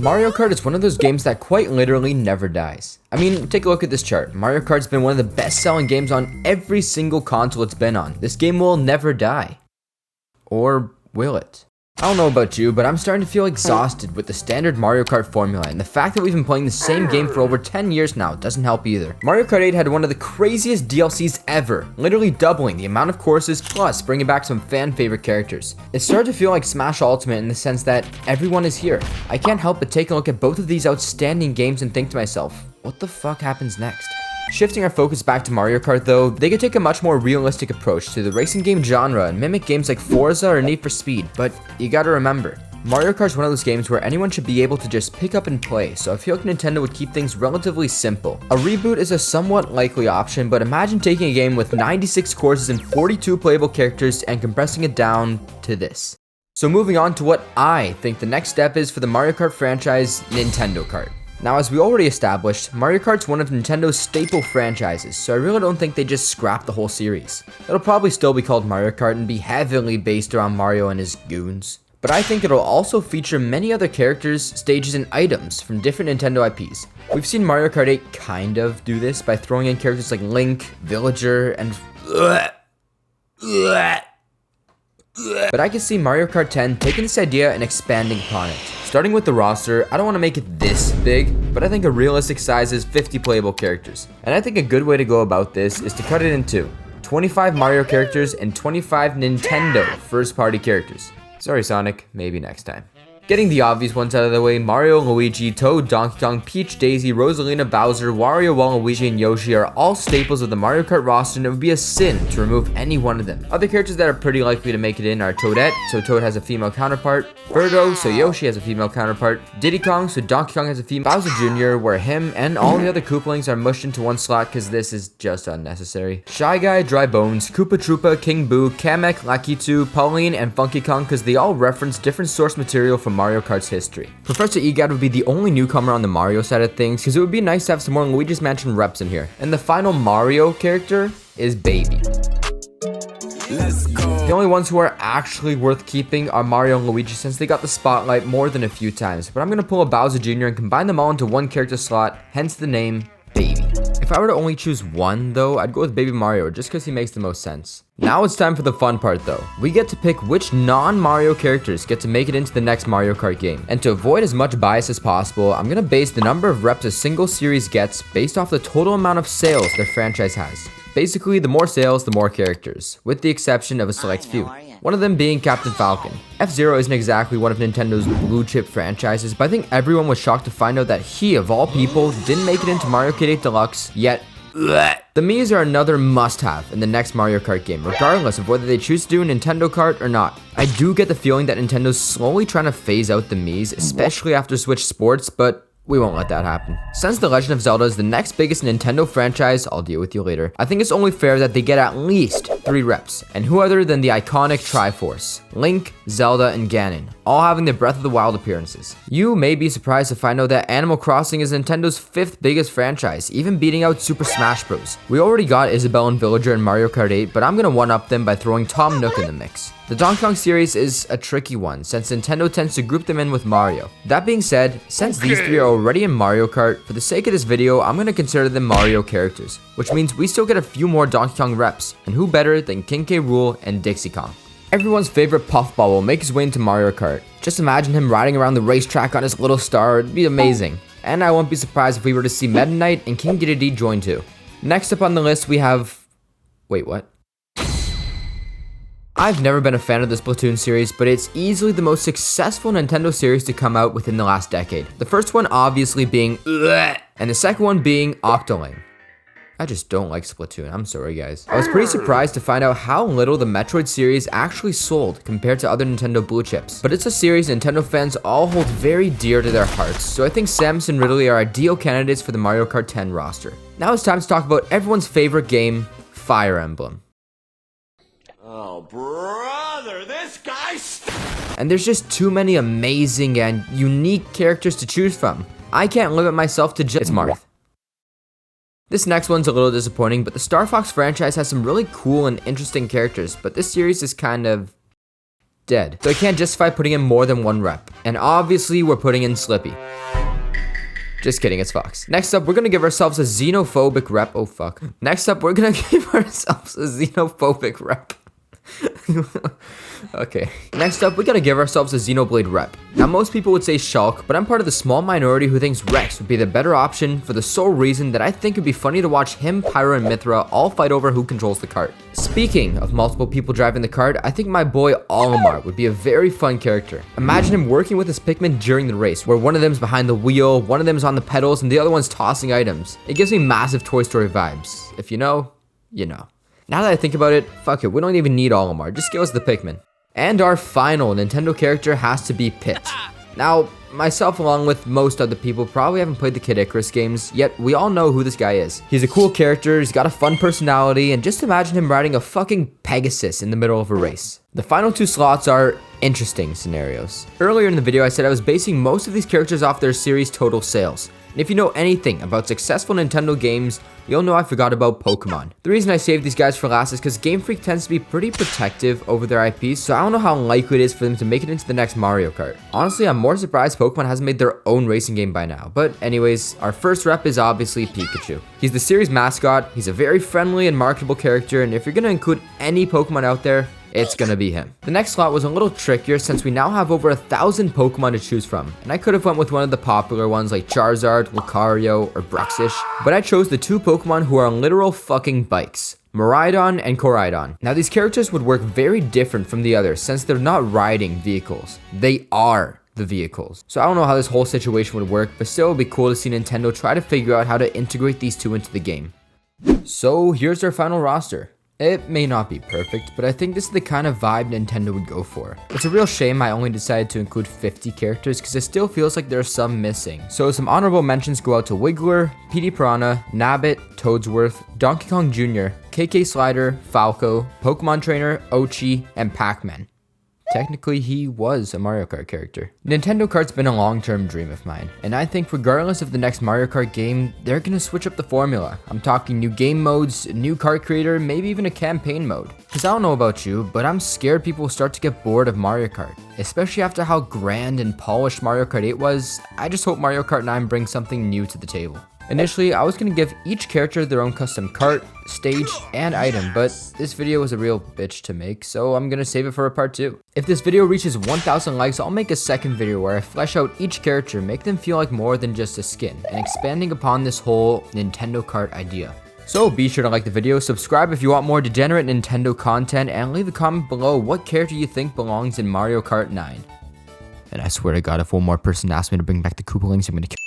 Mario Kart is one of those games that quite literally never dies. I mean, take a look at this chart. Mario Kart's been one of the best-selling games on every single console it's been on. This game will never die. Or will it? I don't know about you, but I'm starting to feel exhausted with the standard Mario Kart formula, and the fact that we've been playing the same game for over 10 years now doesn't help either. Mario Kart 8 had one of the craziest DLCs ever, literally doubling the amount of courses plus bringing back some fan favorite characters. It started to feel like Smash Ultimate in the sense that everyone is here. I can't help but take a look at both of these outstanding games and think to myself, what the fuck happens next? Shifting our focus back to Mario Kart though, they could take a much more realistic approach to the racing game genre and mimic games like Forza or Need for Speed, but you gotta remember, Mario Kart's one of those games where anyone should be able to just pick up and play, so I feel like Nintendo would keep things relatively simple. A reboot is a somewhat likely option, but imagine taking a game with 96 courses and 42 playable characters and compressing it down to this. So moving on to what I think the next step is for the Mario Kart franchise, Nintendo Kart. Now, as we already established, Mario Kart's one of Nintendo's staple franchises, so I really don't think they just scrap the whole series. It'll probably still be called Mario Kart and be heavily based around Mario and his goons. But I think it'll also feature many other characters, stages, and items from different Nintendo IPs. We've seen Mario Kart 8 kind of do this by throwing in characters like Link, Villager, and but I can see Mario Kart 10 taking this idea and expanding upon it. Starting with the roster, I don't want to make it this big, but I think a realistic size is 50 playable characters. And I think a good way to go about this is to cut it in two. 25 Mario characters and 25 Nintendo first-party characters. Sorry Sonic, maybe next time. Getting the obvious ones out of the way, Mario, Luigi, Toad, Donkey Kong, Peach, Daisy, Rosalina, Bowser, Wario, Waluigi, and Yoshi are all staples of the Mario Kart roster, and it would be a sin to remove any one of them. Other characters that are pretty likely to make it in are Toadette, so Toad has a female counterpart, Birdo, so Yoshi has a female counterpart, Diddy Kong, so Donkey Kong has a female, Bowser Jr., where him and all the other Koopalings are mushed into one slot because this is just unnecessary. Shy Guy, Dry Bones, Koopa Troopa, King Boo, Kamek, Lakitu, Pauline, and Funky Kong because they all reference different source material from Mario Kart's history. Professor Egad would be the only newcomer on the Mario side of things because it would be nice to have some more Luigi's Mansion reps in here. And the final Mario character is Baby. Let's go. The only ones who are actually worth keeping are Mario and Luigi since they got the spotlight more than a few times, but I'm gonna pull a Bowser Jr. and combine them all into one character slot, hence the name Baby. If I were to only choose one though, I'd go with Baby Mario just because he makes the most sense. Now it's time for the fun part though. We get to pick which non-Mario characters get to make it into the next Mario Kart game. And to avoid as much bias as possible, I'm gonna base the number of reps a single series gets based off the total amount of sales their franchise has. Basically, the more sales, the more characters, with the exception of a select few. One of them being Captain Falcon. F-Zero isn't exactly one of Nintendo's blue chip franchises, but I think everyone was shocked to find out that he, of all people, didn't make it into Mario Kart 8 Deluxe, yet the Miis are another must-have in the next Mario Kart game, regardless of whether they choose to do a Nintendo Kart or not. I do get the feeling that Nintendo's slowly trying to phase out the Miis, especially after Switch Sports, but we won't let that happen. Since The Legend of Zelda is the next biggest Nintendo franchise, I'll deal with you later, I think it's only fair that they get at least 3 reps, and who other than the iconic Triforce, Link, Zelda, and Ganon, all having their Breath of the Wild appearances. You may be surprised to find out that Animal Crossing is Nintendo's 5th biggest franchise, even beating out Super Smash Bros. We already got Isabelle and Villager in Mario Kart 8, but I'm gonna one-up them by throwing Tom Nook in the mix. The Donkey Kong series is a tricky one, since Nintendo tends to group them in with Mario. That being said, since these 3 are already in Mario Kart, for the sake of this video, I'm going to consider them Mario characters, which means we still get a few more Donkey Kong reps, and who better than King K. Rool and Dixie Kong. Everyone's favorite Puffball will make his way into Mario Kart. Just imagine him riding around the racetrack on his little star, it'd be amazing. And I won't be surprised if we were to see Meta Knight and King Dedede join too. Next up on the list we have... Wait, what? I've never been a fan of the Splatoon series, but it's easily the most successful Nintendo series to come out within the last decade. The first one obviously being and the second one being Octoling. I just don't like Splatoon, I'm sorry guys. I was pretty surprised to find out how little the Metroid series actually sold compared to other Nintendo blue chips. But it's a series Nintendo fans all hold very dear to their hearts, so I think Samus and Ridley are ideal candidates for the Mario Kart 10 roster. Now it's time to talk about everyone's favorite game, Fire Emblem. Oh, brother, this guy's... And there's just too many amazing and unique characters to choose from. I can't limit myself to just Marth. This next one's a little disappointing, but the Star Fox franchise has some really cool and interesting characters, but this series is kind of... dead. So I can't justify putting in more than 1 rep. And obviously, we're putting in Slippy. Just kidding, it's Fox. Next up, we're gonna give ourselves a xenophobic rep. Oh, fuck. Next up, we're gonna give ourselves a xenophobic rep. Okay. Next up, we gotta give ourselves a Xenoblade rep. Now, most people would say Shulk, but I'm part of the small minority who thinks Rex would be the better option for the sole reason that I think it'd be funny to watch him, Pyra, and Mithra all fight over who controls the cart. Speaking of multiple people driving the cart, I think my boy Olimar would be a very fun character. Imagine him working with his Pikmin during the race, where one of them's behind the wheel, one of them's on the pedals, and the other one's tossing items. It gives me massive Toy Story vibes. If you know, you know. Now that I think about it, fuck it, we don't even need Olimar, just give us the Pikmin. And our final Nintendo character has to be Pit. Now, myself along with most other people probably haven't played the Kid Icarus games, yet we all know who this guy is. He's a cool character, he's got a fun personality, and just imagine him riding a fucking Pegasus in the middle of a race. The final 2 slots are interesting scenarios. Earlier in the video I said I was basing most of these characters off their series total sales. And if you know anything about successful Nintendo games, you'll know I forgot about Pokemon. The reason I saved these guys for last is because Game Freak tends to be pretty protective over their IPs, so I don't know how likely it is for them to make it into the next Mario Kart. Honestly, I'm more surprised Pokemon hasn't made their own racing game by now. But anyways, our first rep is obviously Pikachu. He's the series mascot, he's a very friendly and marketable character, and if you're gonna include any Pokemon out there, it's gonna be him. The next slot was a little trickier since we now have over 1,000 Pokemon to choose from, and I could have went with one of the popular ones like Charizard, Lucario, or Bruxish, but I chose the 2 Pokemon who are literal fucking bikes. Miraidon and Koraidon. Now these characters would work very different from the others since they're not riding vehicles. They are the vehicles. So I don't know how this whole situation would work, but still it would be cool to see Nintendo try to figure out how to integrate these 2 into the game. So here's our final roster. It may not be perfect, but I think this is the kind of vibe Nintendo would go for. It's a real shame I only decided to include 50 characters because it still feels like there's some missing. So some honorable mentions go out to Wiggler, PD Piranha, Nabbit, Toadsworth, Donkey Kong Jr., KK Slider, Falco, Pokemon Trainer, Ochi, and Pac-Man. Technically, he was a Mario Kart character. Nintendo Kart's been a long-term dream of mine, and I think regardless of the next Mario Kart game, they're gonna switch up the formula. I'm talking new game modes, new kart creator, maybe even a campaign mode. Cause I don't know about you, but I'm scared people will start to get bored of Mario Kart. Especially after how grand and polished Mario Kart 8 was, I just hope Mario Kart 9 brings something new to the table. Initially, I was going to give each character their own custom cart, stage, and item, but this video was a real bitch to make, so I'm going to save it for a part 2. If this video reaches 1,000 likes, I'll make a second video where I flesh out each character, make them feel like more than just a skin, and expanding upon this whole Nintendo Kart idea. So be sure to like the video, subscribe if you want more degenerate Nintendo content, and leave a comment below what character you think belongs in Mario Kart 9. And I swear to God, if one more person asks me to bring back the Koopalings, I'm going to kill